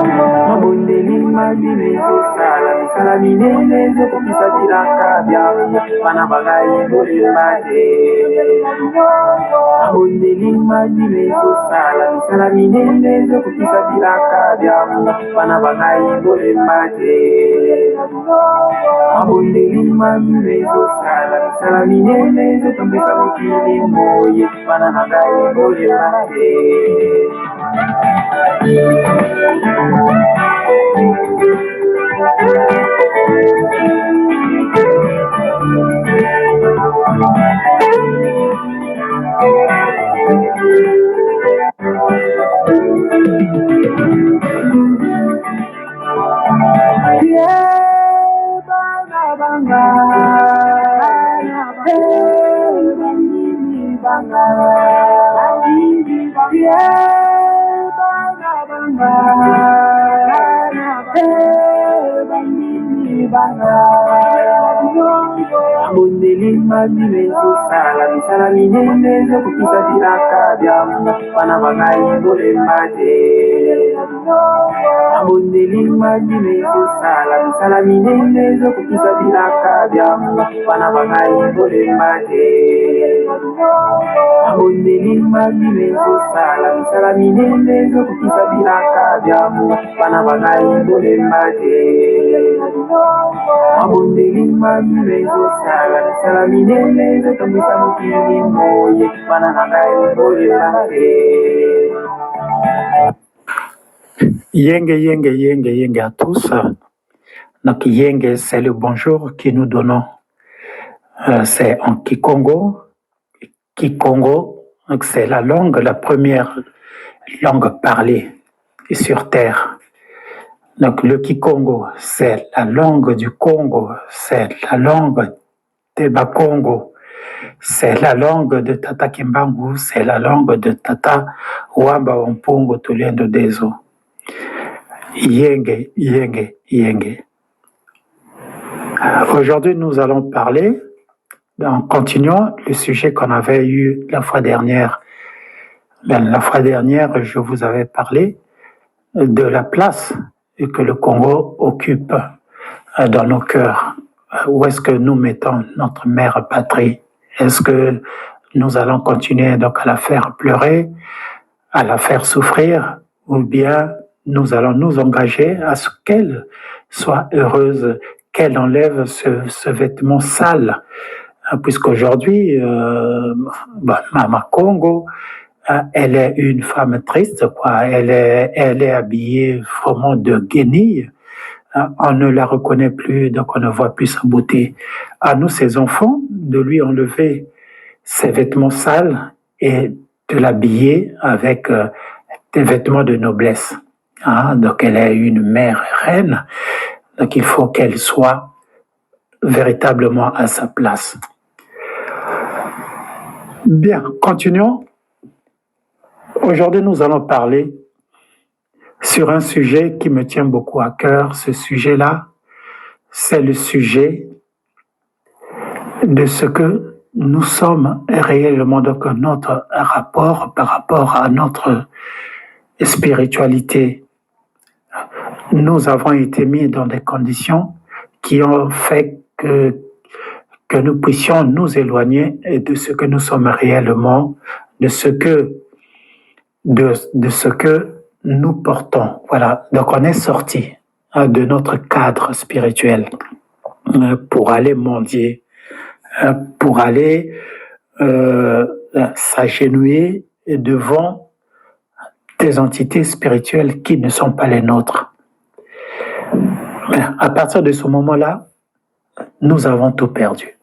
mabondeli madile ezosala misala minene ezokokisa bilaka byango bana bangai bolemba te mabondeli madile ezosala misala minene ezokokisa bilaka byango bana bangai bolemba te mabondeli madile ezosala misala minene ezotambwisa mokili moye bana bangai bolemba te abondeli madile ezosala misala minene ezokokisa bilaka byango bana bangai bolemba te abondeli madile ezosala misala minene ezokokisa bilaka byango bana bangai bolemba te abondeli madile ezosala misala minene ezokokisa bilaka byango bana bangai bolemba te abondeli madile ezosala misala minene ezotambwisa mokili moye bana bangai bolemba te. Yenge, yenge, yenge, yenge à tous. Donc, yenge, c'est le bonjour que nous donnons. C'est en Kikongo. Kikongo, c'est la langue, la première langue parlée sur Terre. Donc, le Kikongo, c'est la langue du Congo, c'est la langue des Bakongo, c'est la langue de Tata Kimbangu, c'est la langue de Tata Wamba Wampungu Tuliendo Dezo. Yenge, yenge, yenge. Aujourd'hui, nous allons parler, en continuant le sujet qu'on avait eu la fois dernière. La fois dernière, je vous avais parlé de la place que le Congo occupe dans nos cœurs. Où est-ce que nous mettons notre mère patrie? Est-ce que nous allons continuer donc à la faire pleurer, à la faire souffrir, ou bien nous allons nous engager à ce qu'elle soit heureuse, qu'elle enlève ce vêtement sale, puisqu'aujourd'hui, Mama Congo, elle est une femme triste, quoi. Elle est habillée vraiment de guenille. On ne la reconnaît plus, donc on ne voit plus sa beauté. À nous, ses enfants, de lui enlever ses vêtements sales et de l'habiller avec des vêtements de noblesse. Donc elle est une mère reine, donc il faut qu'elle soit véritablement à sa place. Bien, continuons. Aujourd'hui, nous allons parler sur un sujet qui me tient beaucoup à cœur. Ce sujet-là, c'est le sujet de ce que nous sommes réellement, donc notre rapport par rapport à notre spiritualité. Nous avons été mis dans des conditions qui ont fait que nous puissions nous éloigner de ce que nous sommes réellement, de ce que nous portons. Voilà, donc on est sorti de notre cadre spirituel pour aller mendier, pour aller s'agenouiller devant des entités spirituelles qui ne sont pas les nôtres. À partir de ce moment-là, nous avons tout perdu.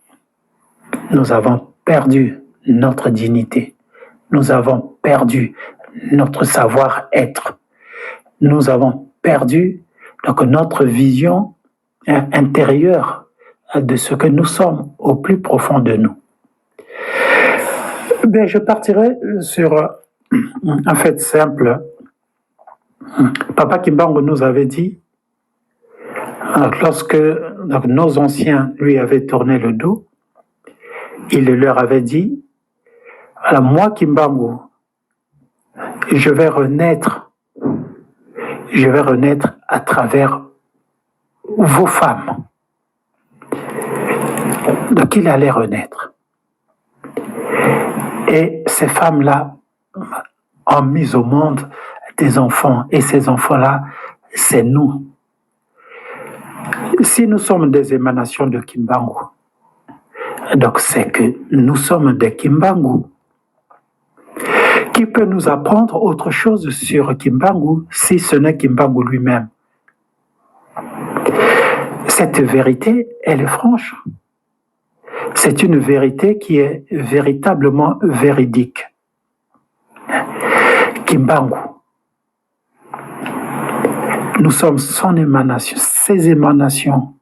Nous avons perdu notre dignité. Nous avons perdu notre savoir-être. Nous avons perdu donc notre vision intérieure de ce que nous sommes au plus profond de nous. Bien, je partirai sur un fait simple. Papa Kimbangu nous avait dit, lorsque donc, nos anciens lui avaient tourné le dos, il leur avait dit, alors moi Kimbangu, je vais renaître, je vais renaître à travers vos femmes. Donc il allait renaître. Et ces femmes-là ont mis au monde des enfants. Et ces enfants-là, c'est nous. Si nous sommes des émanations de Kimbangu, donc c'est que nous sommes des Kimbangu. Qui peut nous apprendre autre chose sur Kimbangu si ce n'est Kimbangu lui-même? Cette vérité, elle est franche. C'est une vérité qui est véritablement véridique. Kimbangu. Nous sommes son émanation, ses émanations.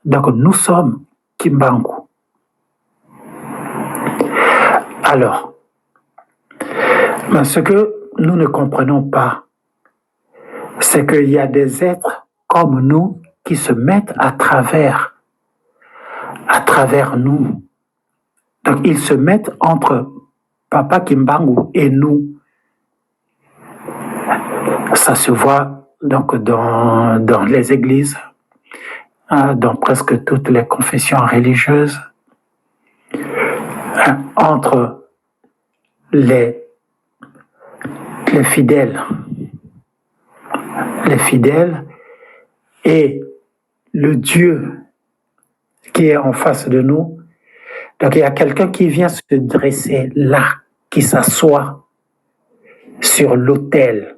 Donc nous sommes Kimbangu. Alors, ce que nous ne comprenons pas, c'est qu'il y a des êtres comme nous qui se mettent à travers nous. Donc ils se mettent entre Papa Kimbangu et nous. Ça se voit donc dans les églises, dans presque toutes les confessions religieuses, entre les fidèles et le Dieu qui est en face de nous. Donc il y a quelqu'un qui vient se dresser là, qui s'assoit sur l'autel,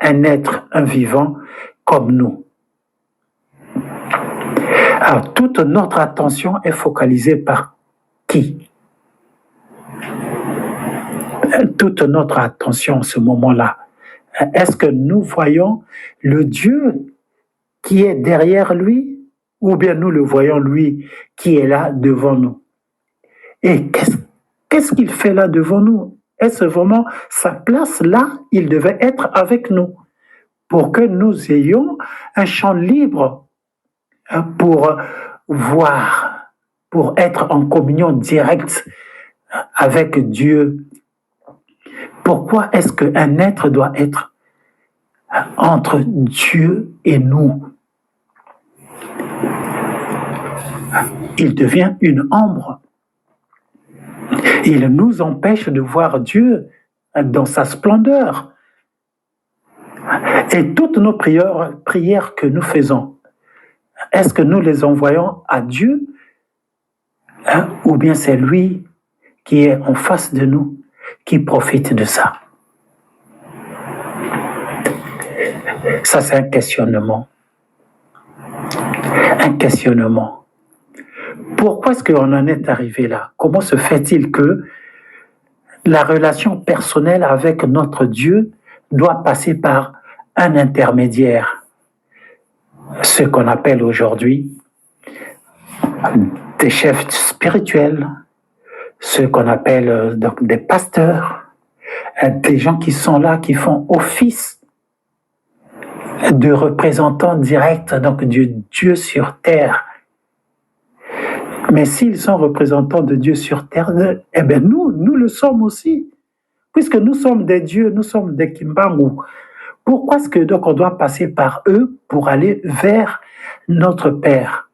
un être, un vivant comme nous. Alors toute notre attention est focalisée par qui? Toute notre attention en ce moment-là. Est-ce que nous voyons le Dieu qui est derrière lui, ou bien nous le voyons lui qui est là devant nous? Et qu'est-ce qu'il fait là devant nous? Est-ce vraiment sa place là? Il devait être avec nous pour que nous ayons un champ libre pour voir, pour être en communion directe avec Dieu. Pourquoi est-ce qu'un être doit être entre Dieu et nous? Il devient une ombre. Il nous empêche de voir Dieu dans sa splendeur. Et toutes nos prières que nous faisons, est-ce que nous les envoyons à Dieu, ou bien c'est lui qui est en face de nous qui profite de ça? Ça, c'est un questionnement. Un questionnement. Pourquoi est-ce qu'on en est arrivé là? Comment se fait-il que la relation personnelle avec notre Dieu doit passer par un intermédiaire, ce qu'on appelle aujourd'hui des chefs spirituels, ce qu'on appelle donc des pasteurs, des gens qui sont là, qui font office de représentants directs donc de Dieu sur terre. Mais s'ils sont représentants de Dieu sur terre, eh bien nous le sommes aussi. Puisque nous sommes des dieux, nous sommes des Kimbangu. Pourquoi est-ce que donc on doit passer par eux pour aller vers notre Père?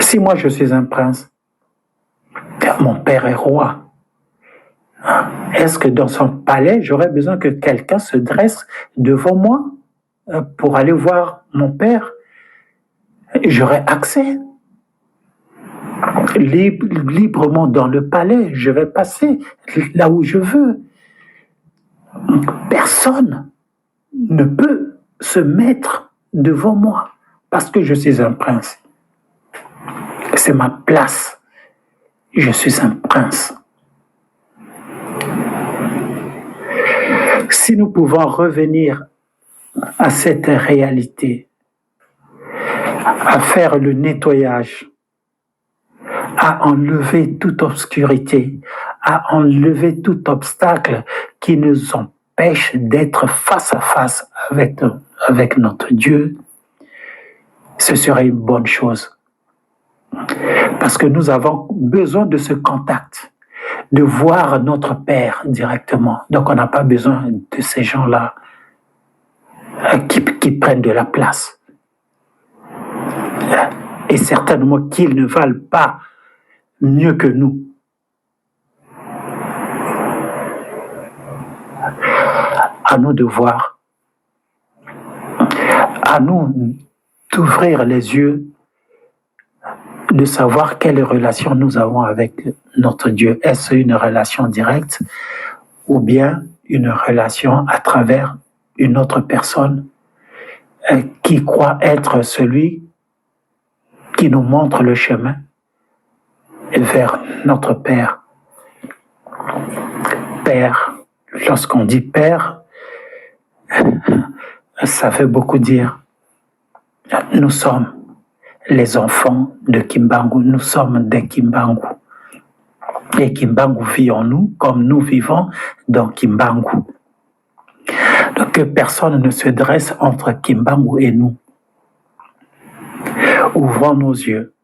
Si moi je suis un prince, mon père est roi, est-ce que dans son palais, j'aurais besoin que quelqu'un se dresse devant moi pour aller voir mon père? J'aurais accès librement dans le palais, je vais passer là où je veux. Personne ne peut se mettre devant moi parce que je suis un prince. C'est ma place. Je suis un prince. Si nous pouvons revenir à cette réalité, à faire le nettoyage, à enlever toute obscurité, à enlever tout obstacle qui nous empêche d'être face à face avec notre Dieu, ce serait une bonne chose. Parce que nous avons besoin de ce contact, de voir notre Père directement. Donc on n'a pas besoin de ces gens-là. qui prennent de la place. Et certainement qu'ils ne valent pas mieux que nous. À nous de voir, à nous d'ouvrir les yeux, de savoir quelle relation nous avons avec notre Dieu. Est-ce une relation directe ou bien une relation à travers une autre personne qui croit être celui qui nous montre le chemin vers notre Père. Père, lorsqu'on dit Père, ça veut beaucoup dire. Nous sommes les enfants de Kimbangu, nous sommes des Kimbangu. Et Kimbangu vit en nous comme nous vivons dans Kimbangu. Donc que personne ne se dresse entre Kimbangu et nous. Ouvrons nos yeux,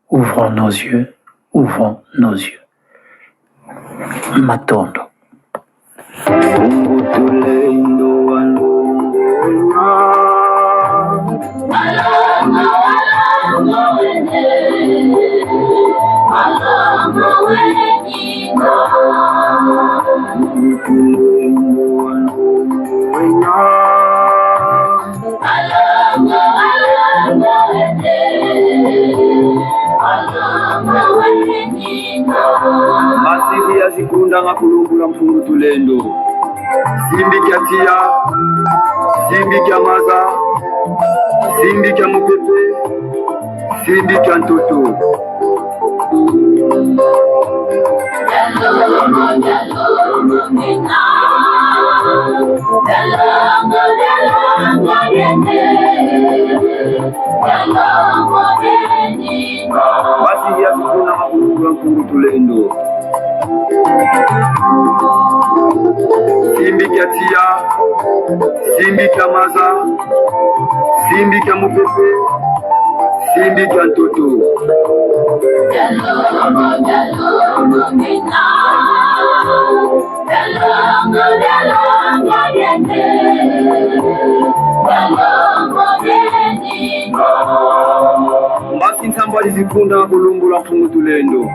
ouvrons nos yeux, ouvrons nos yeux. Matondo. Masiri ya zikunda nga kulungula mfungu tulendo simbi kya tia simbi kya maza simbi kya mupepe simbi kya ntoto Masiri ya zikunda nga kulungula mfungu tulendo simbi kya tia simbi kya maza simbi kya mupepe simbi kya ntoto Mbasi nsamba lizikunda kulungula mfungu tulendo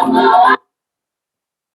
Hello.